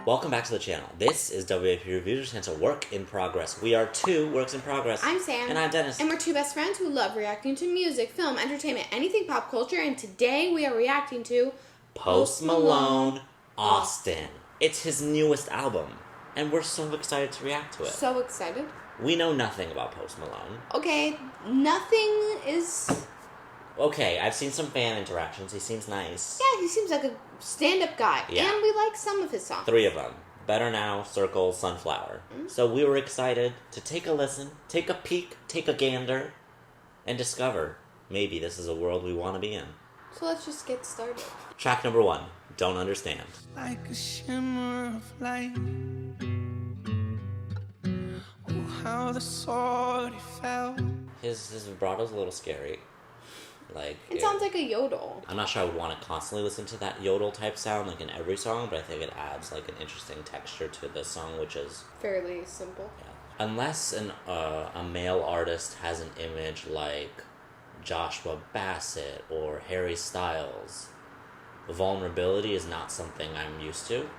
Welcome back to the channel. This is WAP Reviews, and it's a work in progress. We are two works in progress. I'm Sam. And I'm Dennis. And we're two best friends who love reacting to music, film, entertainment, anything pop culture, and today we are reacting to Post Malone AUSTIN. It's his newest album, and we're so excited to react to it. So excited. We know nothing about Post Malone. Okay, nothing is... Okay, I've seen some fan interactions. He seems nice. Yeah, he seems like a stand-up guy. Yeah. And we like some of his songs. 3 of them. Better Now, Circle, Sunflower. Mm-hmm. So we were excited to take a listen, take a peek, take a gander, and discover maybe this is a world we want to be in. So let's just get started. Track number 1, Don't Understand. Like a shimmer of light. Oh, how the sword fell. His vibrato's a little scary. It sounds like a yodel. I'm not sure I would want to constantly listen to that yodel type sound like in every song, but I think it adds like an interesting texture to the song, which is fairly simple. Yeah. Unless a male artist has an image like Joshua Bassett or Harry Styles, vulnerability is not something I'm used to.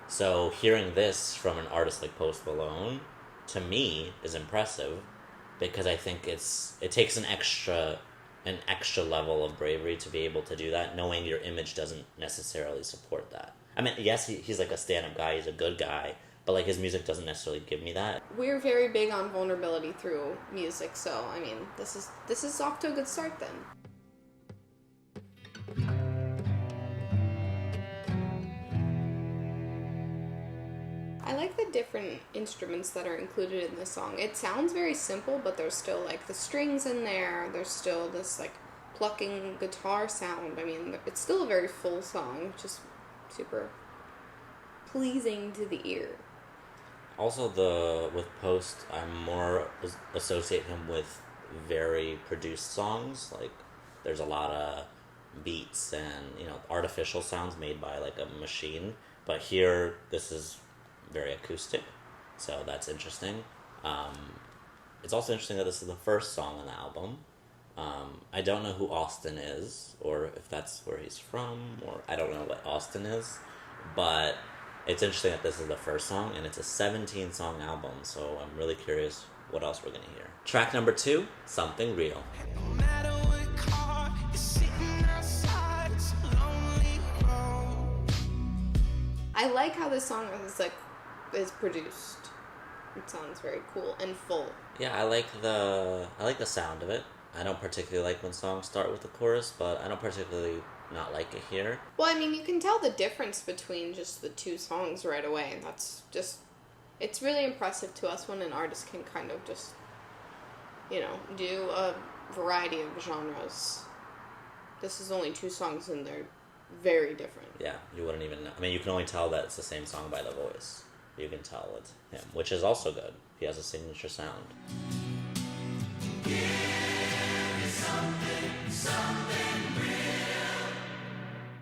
So hearing this from an artist like Post Malone, to me, is impressive because I think it takes an extra level of bravery to be able to do that, knowing your image doesn't necessarily support that. I mean, yes, he's like a stand-up guy, he's a good guy, but like his music doesn't necessarily give me that. We're very big on vulnerability through music, so I mean, this is off to a good start then. I like the different instruments that are included in this song. It sounds very simple, but there's still like the strings in there. There's still this like plucking guitar sound. I mean, it's still a very full song, which is super pleasing to the ear. Also, with Post, I'm more associate him with very produced songs. Like, there's a lot of beats and, artificial sounds made by like a machine. But here, this is very acoustic, so that's interesting. It's also interesting that this is the first song on the album. I don't know who Austin is, or if that's where he's from, or I don't know what Austin is, but it's interesting that this is the first song, and it's a 17-song album, so I'm really curious what else we're going to hear. Track number 2, Something Real. No matter what car is sitting outside, it's a lonely road. I like how this song is produced. It sounds very cool and full. Yeah, I like the sound of it. I don't particularly like when songs start with the chorus, but I don't particularly not like it here. Well, I mean, you can tell the difference between just the two songs right away, and that's just, it's really impressive to us when an artist can kind of just, do a variety of genres. This is only 2 songs and they're very different. Yeah, you wouldn't even know. I mean, you can only tell that it's the same song by the voice. You can tell it's him, which is also good. He has a signature sound.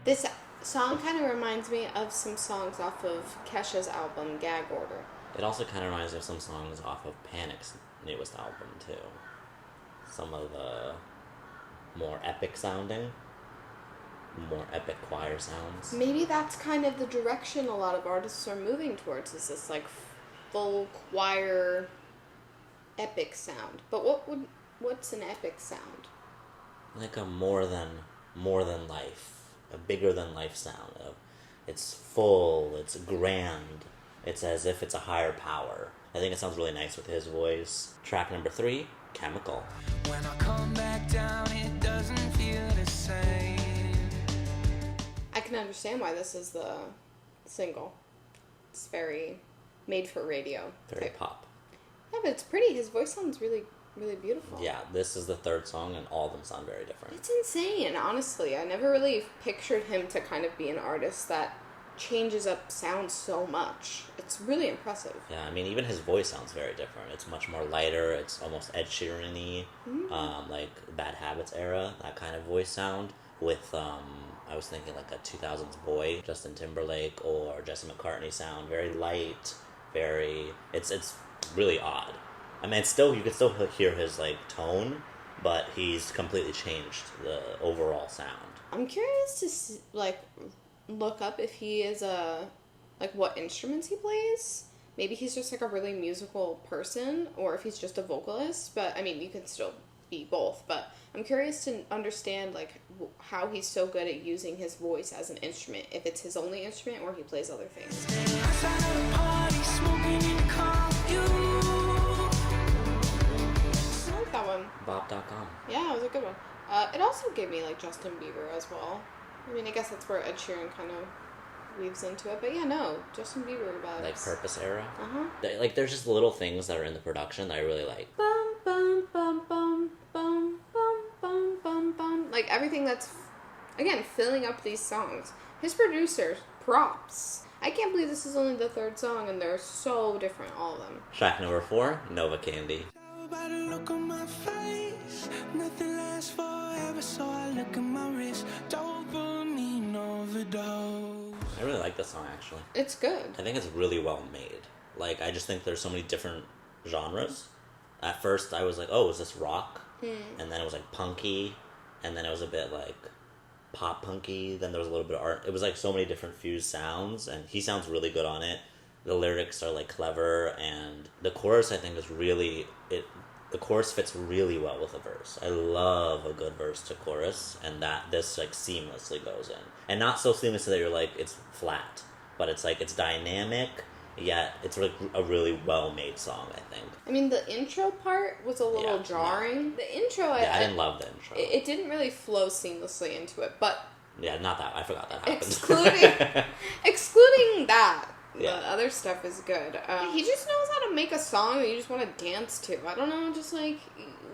This song kind of reminds me of some songs off of Kesha's album, Gag Order. It also kind of reminds me of some songs off of Panic's newest album, too. Some of the more epic sounding, more epic choir sounds. Maybe that's kind of the direction a lot of artists are moving towards, is this like full choir epic sound. But what's an epic sound? Like a more than life, a bigger than life sound. It's full, it's grand, it's as if it's a higher power. I think it sounds really nice with his voice. Track number 3, Chemical. When I come back down, it doesn't feel the same. I can understand why this is the single. It's very made for radio. Very pop. Yeah, but it's pretty. His voice sounds really, really beautiful. Yeah, this is the 3rd song, and all of them sound very different. It's insane, honestly. I never really pictured him to kind of be an artist that changes up sound so much. It's really impressive. Yeah, I mean, even his voice sounds very different. It's much more lighter. It's almost Ed Sheeran-y, like Bad Habits era, that kind of voice sound. With, I was thinking like a 2000s boy, Justin Timberlake, or Jesse McCartney sound. Very light, it's really odd. I mean, you can still hear his like tone, but he's completely changed the overall sound. I'm curious to look up if he is like what instruments he plays. Maybe he's just like a really musical person, or if he's just a vocalist. But I mean, you can still be both. But I'm curious to understand like how he's so good at using his voice as an instrument. If it's his only instrument, or he plays other things. I like that one. Bop.com. Yeah, it was a good one. It also gave me like Justin Bieber as well. I mean, I guess that's where Ed Sheeran kind of weaves into it. But yeah, no, Justin Bieber vibes. Like Purpose era. Uh-huh. Like there's just little things that are in the production that I really like. Bum, bum, bum, bum, bum, bum, bum, bum, bum. Like everything that's, again, filling up these songs. His producers, props. I can't believe this is only the third song and they're so different, all of them. Track number 4, Nova Candy. By the look on my face, nothing lasts forever, so I look at my wrist. Dopamine overdose. I really like this song, actually. It's good. I think it's really well made. Like, I just think there's so many different genres. At first, I was like, oh, is this rock? And then it was like punky, and then it was a bit like pop punky, then there was a little bit of art. It was like so many different fused sounds, and he sounds really good on it. The lyrics are like clever, and the chorus I think is really the chorus fits really well with the verse. I love a good verse to chorus, and that this like seamlessly goes in, and not so seamlessly that you're like it's flat, but it's like it's dynamic, yet it's like a really well made song. I think. I mean, the intro part was a little jarring. No. The intro, I didn't love the intro. It didn't really flow seamlessly into it, but yeah, not that. I forgot that happened. Excluding that. Yeah. The other stuff is good. He just knows how to make a song that you just want to dance to. I don't know, just like,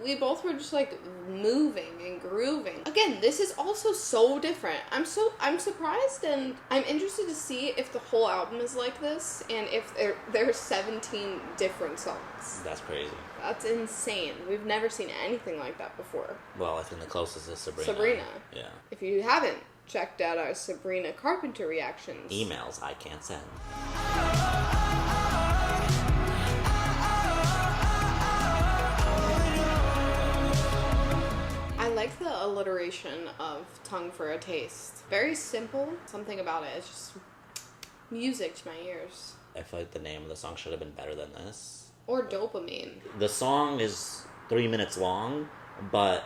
we both were just like moving and grooving. Again, this is also so different. I'm surprised, and I'm interested to see if the whole album is like this, and if there's 17 different songs. That's crazy. That's insane. We've never seen anything like that before. Well, I think the closest is Sabrina. Sabrina. Yeah. If you haven't checked out our Sabrina Carpenter reactions. Emails I can't send. I like the alliteration of Tongue for a Taste. Very simple. Something about it is just music to my ears. I feel like the name of the song should have been better than this. Or Dopamine. The song is 3 minutes long, but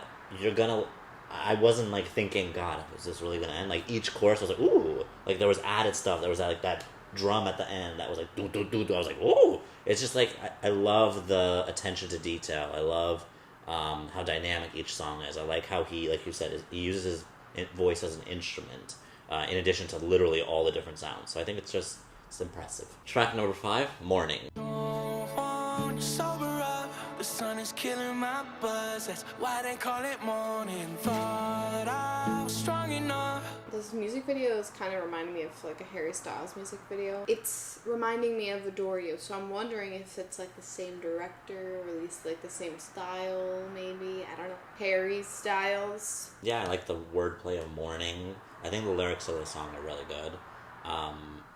I wasn't like thinking, God, is this really gonna end? Like each chorus was like, ooh, like there was added stuff. There was like that drum at the end that was like doo doo doo doo. I was like, ooh. It's just like I love the attention to detail. I love how dynamic each song is. I like how he, like you said, he uses his voice as an instrument in addition to literally all the different sounds. So I think it's impressive. Track number 5, Mourning. Sober up, the sun is killing my buzz. That's why they call it morning. Thought I was strong enough. This music video is kind of reminding me of like a Harry Styles music video. It's reminding me of Adore You, so I'm wondering if it's like the same director, or at least like the same style, maybe. I don't know. Harry Styles. Yeah, I like the wordplay of Mourning. I think the lyrics of the song are really good.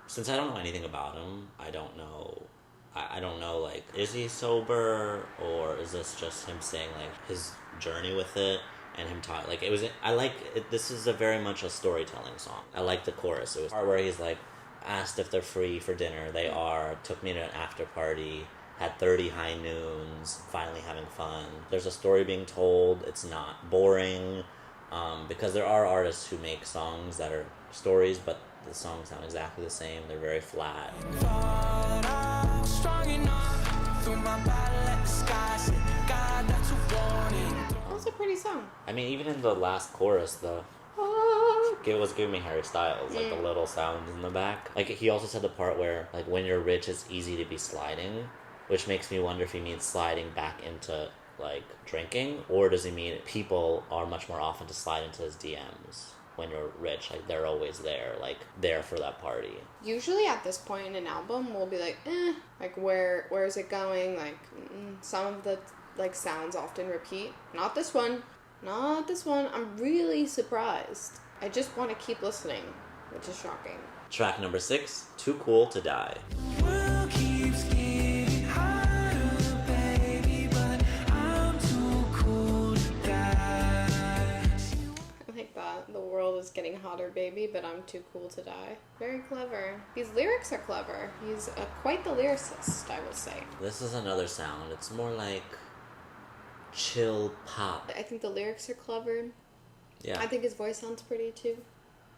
Since I don't know anything about him, I don't know, like, is he sober, or is this just him saying, like, his journey with it, and him talking, like, this is very much a storytelling song. I like the chorus. It was part where he's, like, asked if they're free for dinner. They are, took me to an after party, had 30 high noons, finally having fun. There's a story being told. It's not boring, because there are artists who make songs that are stories, but the songs sound exactly the same. They're very flat. That's a pretty song. I mean, even in the last chorus, it was giving me Harry Styles, like the little sounds in the back. Like, he also said the part where, like, when you're rich, it's easy to be sliding, which makes me wonder if he means sliding back into, like, drinking, or does he mean people are much more often to slide into his DMs when you're rich? Like, they're always there, like, there for that party. Usually at this point in an album, we'll be like, like, where is it going? Like, some of the, like, sounds often repeat. Not this one. I'm really surprised. I just want to keep listening, which is shocking. Track number 6, Too Cool to Die. World keeps getting harder, baby, but I'm too cool to die. I think that the world is getting hotter, baby, but I'm too cool to die. Very clever. These lyrics are clever. He's quite the lyricist, I will say. This is another sound. It's more like chill pop. I think the lyrics are clever. Yeah. I think his voice sounds pretty, too.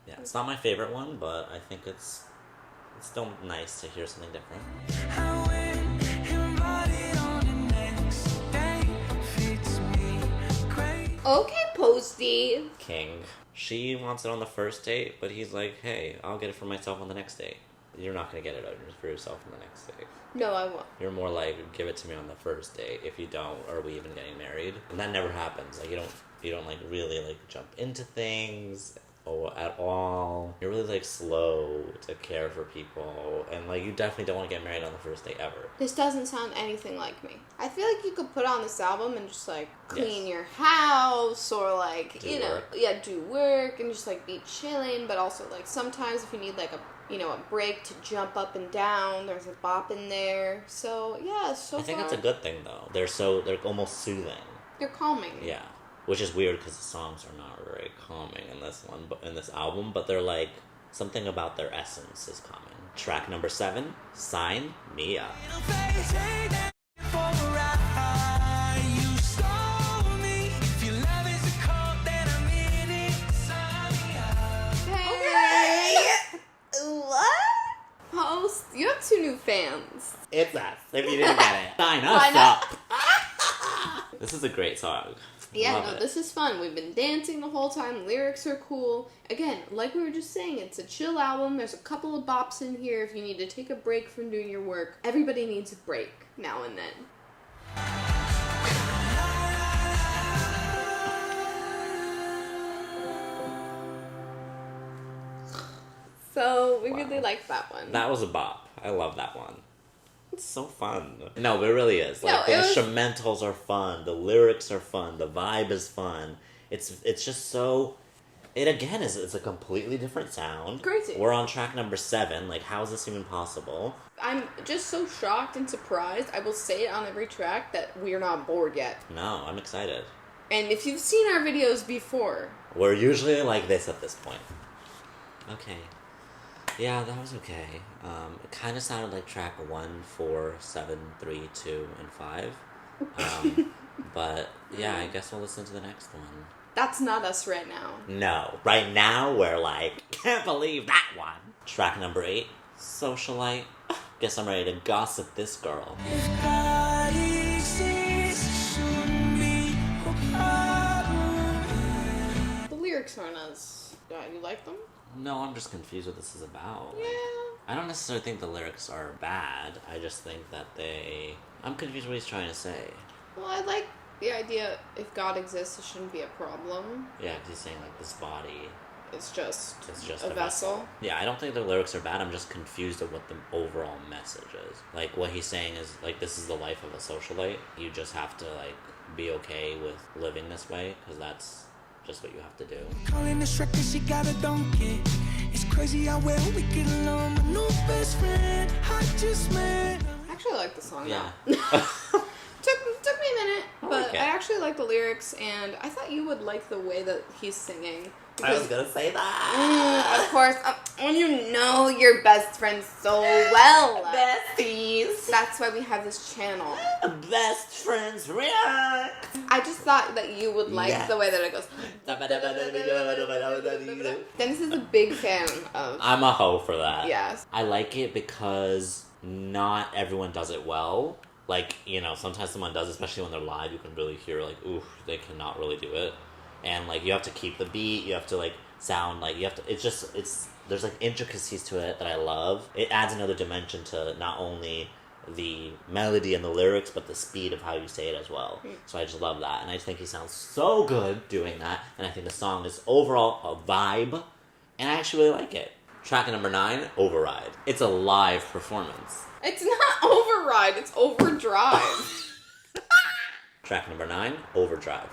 Yeah, it's not my favorite one, but I think it's still nice to hear something different. Okay, Posty. King. She wants it on the first date, but he's like, hey, I'll get it for myself on the next date. You're not going to get it for yourself on the next date. No, I won't. You're more like, give it to me on the first date. If you don't, are we even getting married? And that never happens. Like, you don't like really like jump into things or at all. You're really like slow to care for people, and like you definitely don't want to get married on the first date ever. This doesn't sound anything like me. I feel like you could put on this album and just like clean your house or like do work and just like be chilling, but also like sometimes if you need like a break to jump up and down, there's a bop in there. So yeah, I think that's a good thing though. They're almost soothing. They're calming. Yeah. Which is weird because the songs are not very calming in this one, but in this album, but they're like, something about their essence is calming. Track number 7, Sign Me Up. Hey! What? Post, you have 2 new fans. It's us, if you didn't get it. Sign us up! This is a great song. Yeah, this is fun. We've been dancing the whole time. Lyrics are cool. Again, like we were just saying, it's a chill album. There's a couple of bops in here if you need to take a break from doing your work. Everybody needs a break now and then. So, we really like that one. That was a bop. I love that one. It's so fun. No, it really is. Like, the instrumentals are fun. The lyrics are fun. The vibe is fun. It's just so... It, again, is a completely different sound. Crazy. We're on track number 7. Like, how is this even possible? I'm just so shocked and surprised. I will say it on every track that we're not bored yet. No, I'm excited. And if you've seen our videos before... We're usually like this at this point. Okay. Yeah, that was okay. It kind of sounded like track 1, 4, 7, 3, 2, and 5. But, yeah, I guess we'll listen to the next one. That's not us right now. No. Right now, we're like, can't believe that one. Track number 8, Socialite. Guess I'm ready to gossip this girl. The lyrics aren't as... you like them? No, I'm just confused what this is about. Yeah. I don't necessarily think the lyrics are bad. I just think that I'm confused what he's trying to say. Well, I like the idea if God exists, it shouldn't be a problem. Yeah, because he's saying, like, this body... It's just a vessel. Yeah, I don't think the lyrics are bad. I'm just confused at what the overall message is. Like, what he's saying is, like, this is the life of a socialite. You just have to, like, be okay with living this way, because that's just what you have to do. Calling this record, she got a donkey. It's crazy how well we get along. My new best friend, I just met. I actually like the song Yeah. now. Took me a minute, but like it. I actually like the lyrics, and I thought you would like the way that he's singing. I was gonna say that. Of course, when you know your best friends so well. Besties. That's why we have this channel. Best friends react. I just thought that you would like the way that it goes. Dennis is a big fan of... I'm a hoe for that. Yes. I like it because not everyone does it well. Like, sometimes someone does, especially when they're live, you can really hear, like, oof, they cannot really do it. And, like, you have to keep the beat, you have to, like, sound, like, there's, like, intricacies to it that I love. It adds another dimension to not only the melody and the lyrics, but the speed of how you say it as well. So I just love that. And I just think he sounds so good doing that. And I think the song is overall a vibe. And I actually really like it. Track number 9, Override. It's a live performance. It's not Override, it's Overdrive. Track number 9, Overdrive.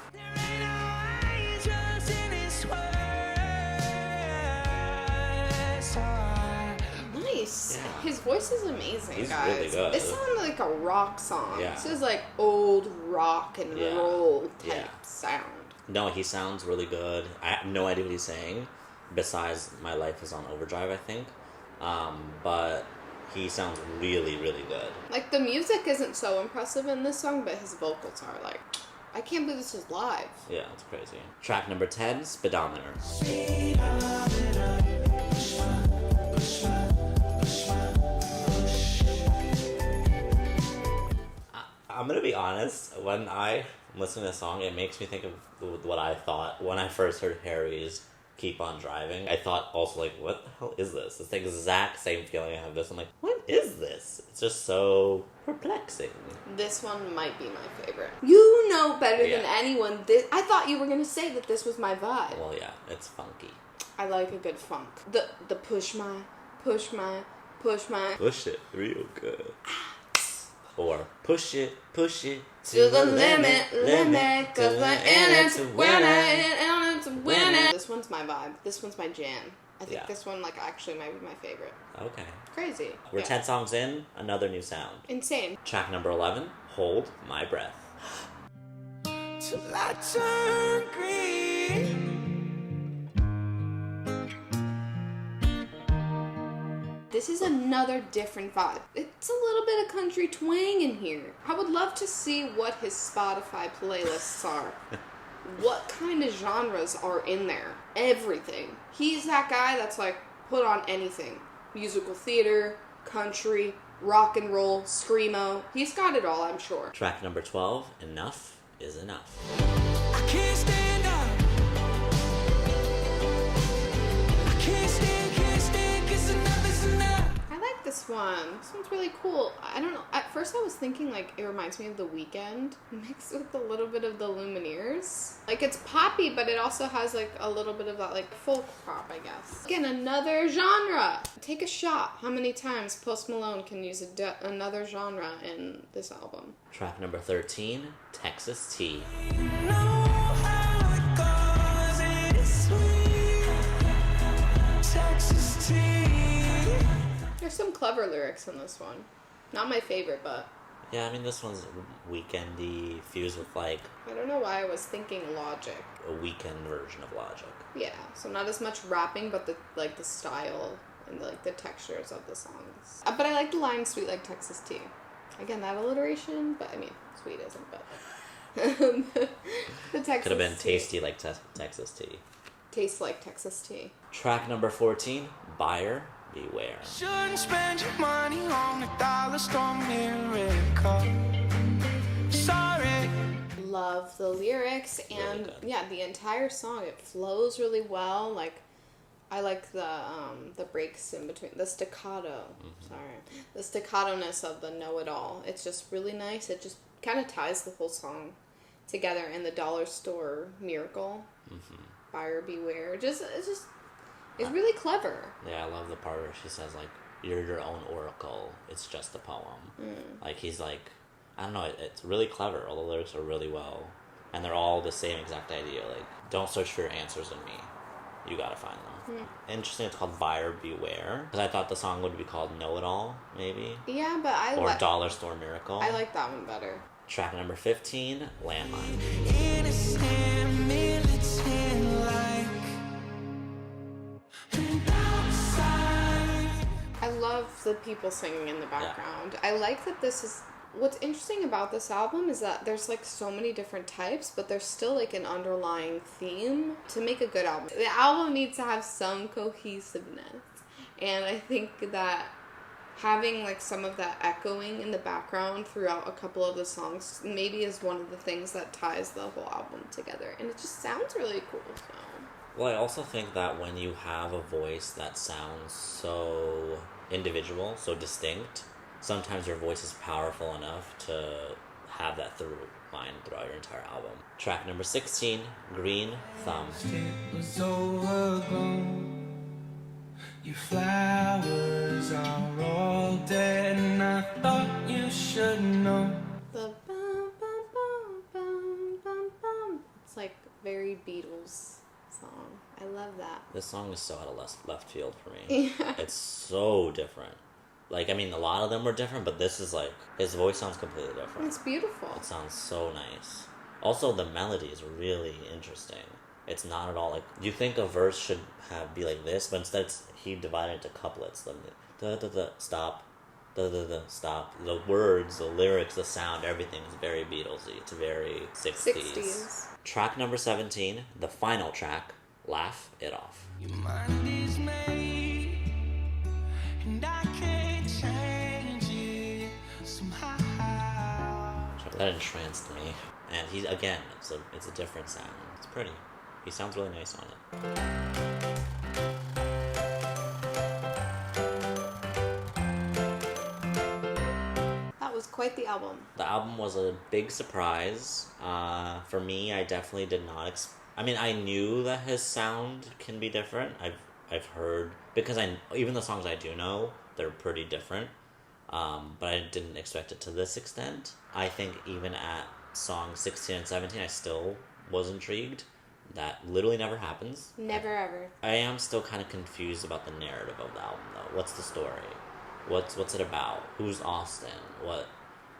Nice. Yeah. His voice is amazing, He's guys. really good. It sounds like a rock song. Yeah. This is like old rock and roll type sound. No, he sounds really good. I have no idea what he's saying, besides My Life is on Overdrive, I think. But he sounds really, really good. Like, the music isn't so impressive in this song, but his vocals are, like, I can't believe this is live. Yeah, it's crazy. Track number 10, Speedometer. I'm gonna be honest, when I listen to this song, it makes me think of what I thought when I first heard Harry's Keep On Driving. I thought also, like, what the hell is this? It's the exact same feeling I have this. I'm like, what is this? It's just so perplexing. This one might be my favorite. You know better Yeah. than anyone. I thought you were going to say that this was my vibe. Well, yeah, it's funky. I like a good funk. The push my. Push Push it real good. Or push it To the limit, cause we're in it to win it. This one's my vibe. This one's my jam. I think this one, like, actually might be my favorite. Okay. Crazy. We're 10 songs in, another new sound. Insane. Track number 11, Hold My Breath. Till I turn green. This is another different vibe. It's a little bit of country twang in here. I would love to see what his Spotify playlists are. What kind of genres are in there? Everything. He's that guy that's like, put on anything. Musical theater, country, rock and roll, screamo. He's got it all, I'm sure. Track number 12, Enough is Enough. I can't stand up. I can't stand, 'cause enough is enough. I like this one. This one's really cool. I don't know. At first I was thinking, like, it reminds me of The Weeknd mixed with a little bit of the Lumineers. Like, it's poppy, but it also has, like, a little bit of that, like, folk pop, I guess. Again, another genre. Take a shot. How many times Post Malone can use another genre in this album? Track number 13, Texas Tea. You know how it goes, and it's sweet. Texas tea. There's some clever lyrics in this one. Not my favorite, but Yeah, I mean, this one's weekendy, fused with, like, I don't know why I was thinking Logic. a weekend version of Logic. Yeah, so not as much rapping, but the style and the textures of the songs. But I like the line "Sweet like Texas tea." Again, that alliteration, but I mean, sweet isn't. But the Texas Could have been tea. tasty like Texas tea. Tastes like Texas tea. Track number 14, Buyer Beware. Shouldn't spend your money on a dollar store miracle. Sorry. Love the lyrics and Really good. yeah, the entire song. It flows really well. Like, I like the breaks in between, the staccato. The staccato-ness of the know-it-all. It's just really nice. It just kind of ties the whole song together. And the dollar store miracle, buyer beware. It's really clever. Yeah, I love the part where she says, like, you're your own oracle. It's just a poem. Like, he's like, I don't know, it's really clever. All the lyrics are really well. And they're all the same exact idea. Like, don't search for your answers in me. You gotta find them. Interesting, it's called Buyer Beware. Because I thought the song would be called Know It All, maybe. Yeah, but Or Dollar Store Miracle. I like that one better. Track number 15, Landline. Innocent, militant like an outside. I love the people singing in the background. I like that this is... What's interesting about this album is that there's, like, so many different types, but there's still, like, an underlying theme to make a good album. The album needs to have some cohesiveness. And I think that having, like, some of that echoing in the background throughout a couple of the songs maybe is one of the things that ties the whole album together. And it just sounds really cool, so... Well, I also think that when you have a voice that sounds so individual, so distinct, sometimes your voice is powerful enough to have that through line throughout your entire album. Track number 16, Green Thumb. It was overgrown. Your flowers are all dead, and I thought you should know. The bum, bum, bum, bum, bum, bum. It's like very Beatles song. I love that. This song is so out of left field for me. Yeah. It's so different. Like, I mean, a lot of them were different, but this is like, his voice sounds completely different. It's beautiful. It sounds so nice. Also, the melody is really interesting. It's not at all like you think a verse should be like this, but instead he divided it into couplets. The da da da stop, da da da stop. The words, the lyrics, the sound, everything is very Beatlesy. It's very 60s. Track number 17, the final track, Laugh It Off. Your mind is made, and I can't change it somehow. So that entranced me. And he's, again, it's a different sound. It's pretty. He sounds really nice on it. That was quite the album. The album was a big surprise. For me, I definitely did not I mean, I knew that his sound can be different. I've heard, because even the songs I do know, they're pretty different. But I didn't expect it to this extent. I think even at song 16 and 17, I still was intrigued. That literally never happens. Never ever. I am still kind of confused about the narrative of the album, though. What's the story? What's it about? Who's Austin? What?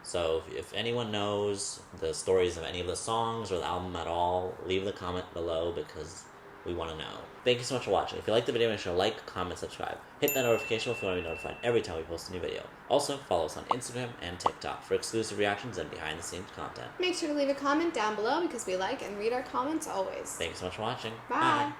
So if anyone knows the stories of any of the songs or the album at all, leave the comment below because we want to know. Thank you so much for watching. If you liked the video, make sure to like, comment, subscribe. Hit that notification bell if you want to be notified every time we post a new video. Also, follow us on Instagram and TikTok for exclusive reactions and behind-the-scenes content. Make sure to leave a comment down below because we like and read our comments always. Thanks so much for watching. Bye.